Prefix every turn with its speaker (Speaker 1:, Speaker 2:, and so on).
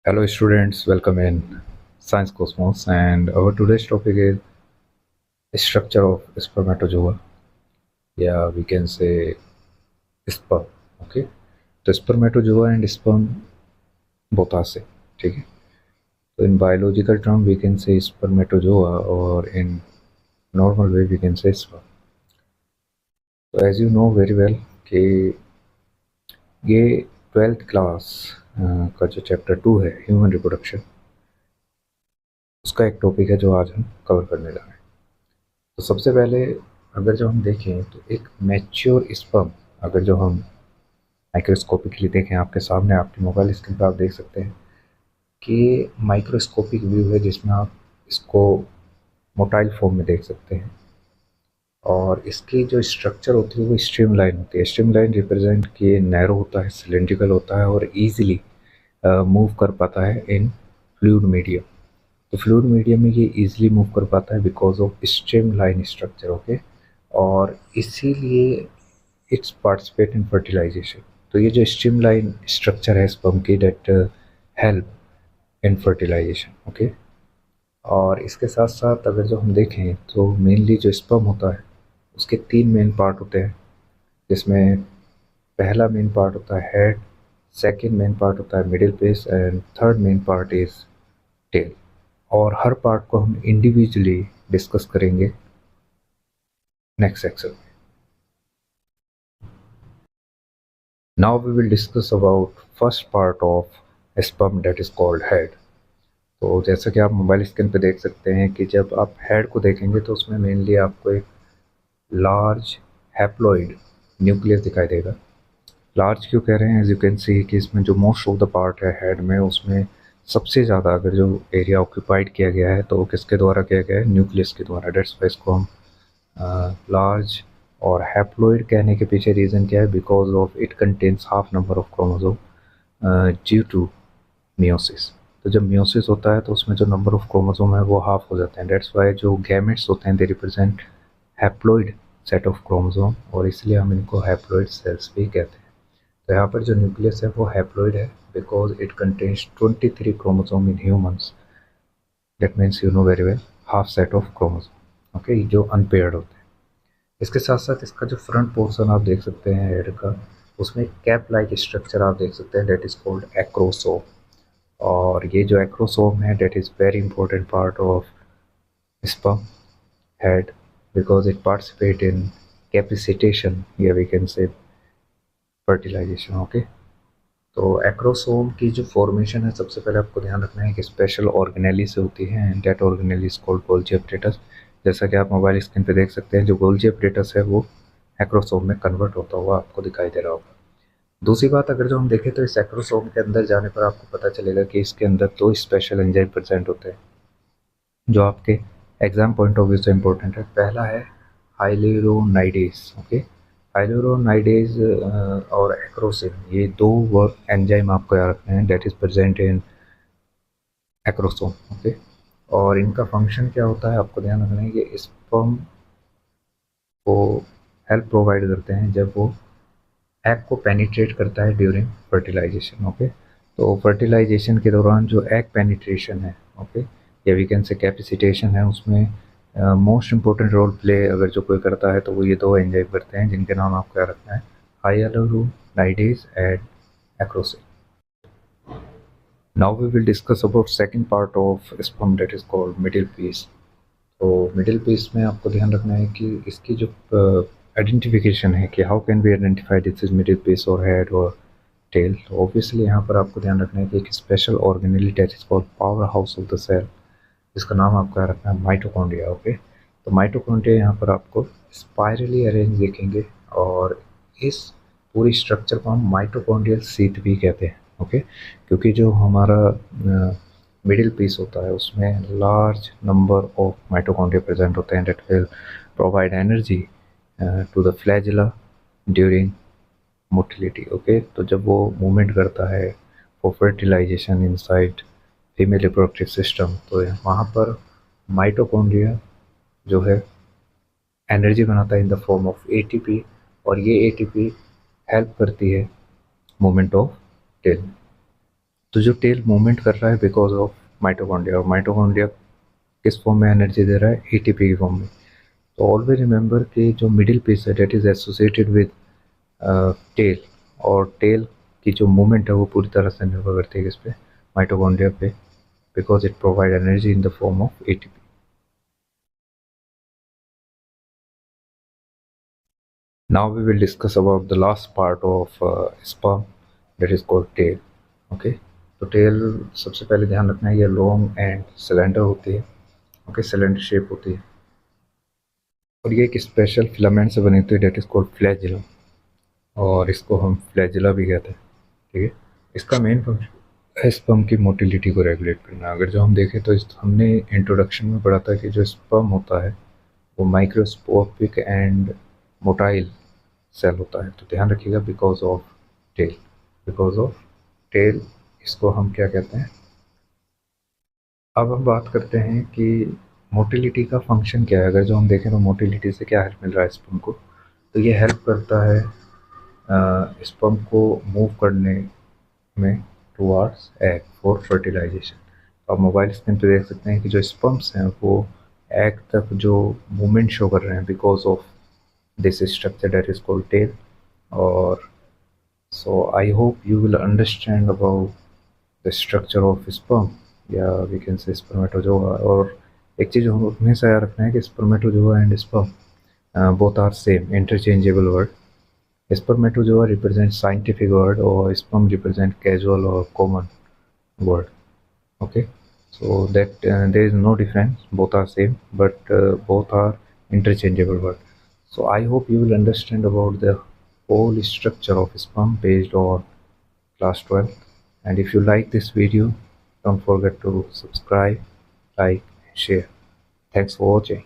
Speaker 1: Hello students, welcome in Science Cosmos, and our today's topic is structure of spermatozoa. Yeah, we can say sperm. Okay, तो spermatozoa and sperm both are same. ठीक है. So in biological term we can say spermatozoa, or in normal way we can say sperm. So as you know very well कि ये 12th class का जो chapter 2 है human reproduction, उसका एक topic है जो आज हम कवर करने जा रहे हैं. तो सबसे पहले अगर जो हम देखें तो एक मैच्योर स्पर्म, अगर जो हम माइक्रोस्कोपिकली देखें, आपके सामने आपकी मोबाइल स्क्रीन पर आप देख सकते हैं कि माइक्रोस्कोपिक व्यू है जिसमें आप इसको मोटाइल फॉर्म में देख सकते हैं. और इसकी जो स्ट्रक्चर होती है वो स्ट्रीमलाइन होती है. स्ट्रीमलाइन रिप्रेजेंट कि नैरो होता है, सिलेंड्रिकल होता है और ईजिली मूव कर पाता है इन फ्लूइड मीडियम. तो फ्लूइड मीडियम में ये ईजिली मूव कर पाता है because of streamline structure. Okay, और इसीलिए इट्स पार्टिसिपेट इन फर्टिलाइजेशन. तो ये जो स्ट्रीमलाइन स्ट्रक्चर है स्पर्म की, that help in fertilisation. Okay, और इसके साथ साथ अगर जो हम देखें तो मेनली जो स्पर्म होता है उसके 3 मेन पार्ट होते हैं, जिसमें पहला मेन पार्ट होता है हेड, सेकेंड मेन पार्ट होता है middle piece and third main part is tail. और हर पार्ट को हम इंडिविजुअली डिस्कस करेंगे नेक्स्ट सेक्शन में. Now we will discuss about first part of sperm, that is called head. तो जैसा कि आप मोबाइल स्क्रीन पे देख सकते हैं कि जब आप हेड को देखेंगे तो उसमें मेनली आपको एक लार्ज हैप्लॉइड न्यूक्लियस दिखाई देगा. लार्ज क्यों कह रहे हैं? एज यू कैन सी कि इसमें जो मोस्ट ऑफ द पार्ट है हेड में, उसमें सबसे ज़्यादा अगर जो एरिया ऑक्यूपाइड किया गया है तो वो किसके द्वारा किया गया है? न्यूक्लियस के द्वारा. डेट्स वाई इसको हम लार्ज और हैप्लॉइड कहने के पीछे रीज़न क्या है? Because of it contains half number of chromosome due to meiosis. तो जब मियोसिस होता है तो उसमें जो नंबर ऑफ क्रोमोसोम है वो हाफ हो जाते हैं. डेट्स वाई जो गैमेट्स होते हैं they represent haploid set of chromosome, और इसलिए हम इनको हैप्लॉइड सेल्स भी कहते हैं. तो यहाँ पर जो न्यूक्लियस है वो हैप्लॉइड है because it contains 23 chromosome in humans. That means you know very well half set of chromosome. Okay, जो अनपेयर्ड होते हैं. इसके साथ साथ इसका जो फ्रंट पोर्शन आप देख सकते हैं हेड का, उसमें कैप लाइक स्ट्रक्चर आप देख सकते हैं, डेट इज़ कॉल्ड एक्रोसोम. और ये जो एक्रोसोम है that is very important part of sperm head because it participate in capacitation या we can say fertilization. Okay, तो एक्रोसोम की जो फॉर्मेशन है सबसे पहले आपको ध्यान रखना है कि स्पेशल ऑर्गेनेली से होती है and that organelle is called Golgi apparatus. जैसा कि आप मोबाइल स्क्रीन पे देख सकते हैं, जो गोल्जी अपरेटस है वो एक्रोसोम में कन्वर्ट होता हुआ आपको दिखाई दे रहा होगा. दूसरी बात, अगर जो हम देखें तो इस एक्रोसोम के अंदर जाने पर आपको पता चलेगा कि इसके अंदर 2 स्पेशल एंजाइम प्रेजेंट होते हैं जो आपके एग्जाम पॉइंट ऑफ व्यू से इम्पोर्टेंट है. पहला है हाइलेरोनाइडेज. ओके, हाइलेरोनाइडेज और एक्रोसिन, ये 2 एंजाइम आपको याद रखने हैं, that is present in acrosome. Okay, और इनका फंक्शन क्या होता है आपको ध्यान रखना है कि स्पर्म को हेल्प प्रोवाइड करते हैं जब वो एग को पेनिट्रेट करता है ड्यूरिंग फर्टिलाइजेशन. ओके, तो फर्टिलाइजेशन के दौरान जो एग पेनिट्रेशन है, ओके, या वी कैन से कैपेसिटेशन है, उसमें मोस्ट इम्पोर्टेंट रोल प्ले अगर जो कोई करता है तो वो ये 2 एंजाइम करते हैं जिनके नाम आपको याद रखना है, hyaluronidase and acrosin. Now we will discuss about second part of sperm, that is called middle piece. तो मिडिल पीस में आपको ध्यान रखना है कि इसकी जो आइडेंटिफिकेशन है कि how can we identify this is middle piece और हेड और टेल. तो ऑब्वियसली यहाँ पर आपको ध्यान रखना है कि एक special organelle that is called powerhouse of the cell, इसका नाम आपको याद रखना है माइटोकॉन्ड्रिया. ओके, तो माइटोकॉन्ड्रिया यहाँ पर आपको स्पाइरली अरेंज देखेंगे और इस पूरी स्ट्रक्चर को हम माइटोकॉन्ड्रियल सीट भी कहते हैं. ओके, क्योंकि जो हमारा मिडिल पीस होता है उसमें large number of mitochondria present होते हैं that will provide energy to the flagella during motility. Okay, तो जब वो मूवमेंट करता है for fertilisation inside female reproductive system, तो वहाँ पर माइटोकॉन्ड्रिया जो है एनर्जी बनाता है in the form of ATP, और ये एटीपी हेल्प करती है मूवमेंट ऑफ टेल. तो जो टेल मूवमेंट कर रहा है बिकॉज ऑफ माइटोकॉन्ड्रिया, और माइटोकॉन्ड्रिया किस फॉर्म में एनर्जी दे रहा है, एटीपी की फॉर्म में। तो ऑलवेज रिमेंबर कि जो मिडिल पीस है that is associated with tail, और टेल की जो मूवमेंट है वो पूरी तरह से निर्भर करती है किस पे, माइटोकॉन्ड्रिया पे, because it provide energy in the form of ATP. Now we will discuss about the last part of sperm, that is called tail. Okay, तो टेल सबसे पहले ध्यान रखना है ये लॉन्ग एंड सिलेंडर होती है। ओके, सिलेंडर शेप होती है, और ये एक स्पेशल फिलामेंट से बनी होती है डेट इज कॉल्ड फ्लैजिला, और इसको हम फ्लैजिला भी कहते हैं। ठीक है, इसका मेन फंक्शन है स्पर्म की मोटिलिटी को रेगुलेट करना। अगर जो हम देखें तो हमने इंट्रोडक्शन में पढ़ा था कि जो स्पर्म होता है वो माइक्रोस्कोपिक एंड मोटाइल सेल होता है। तो ध्यान रखिएगा because of tail, because of tail इसको हम क्या कहते हैं। अब हम बात करते हैं कि मोटिलिटी का फंक्शन क्या है। अगर जो हम देखें तो मोटिलिटी से क्या हेल्प मिल रहा है स्पर्म को, तो ये हेल्प करता है स्पर्म को मूव करने में टुवार्ड्स एग फॉर फर्टिलाइजेशन। आप मोबाइल स्क्रीन पे देख सकते हैं कि जो स्पर्म्स हैं वो एग तक जो मूवमेंट शो कर रहे हैं because of this structure that is called tail. Or so I hope you will understand about the structure of sperm, या we can say spermatozoa। और एक चीज़ हम हमेशा याद रखना है कि spermatozoa and sperm both are same interchangeable word। spermatozoa represent scientific word और sperm represent casual or common word। okay, so that there is no difference, both are same, but both are interchangeable word। So I hope you will understand about the whole structure of sperm based on class 12, and if you like this video, don't forget to subscribe, like and share. Thanks for watching.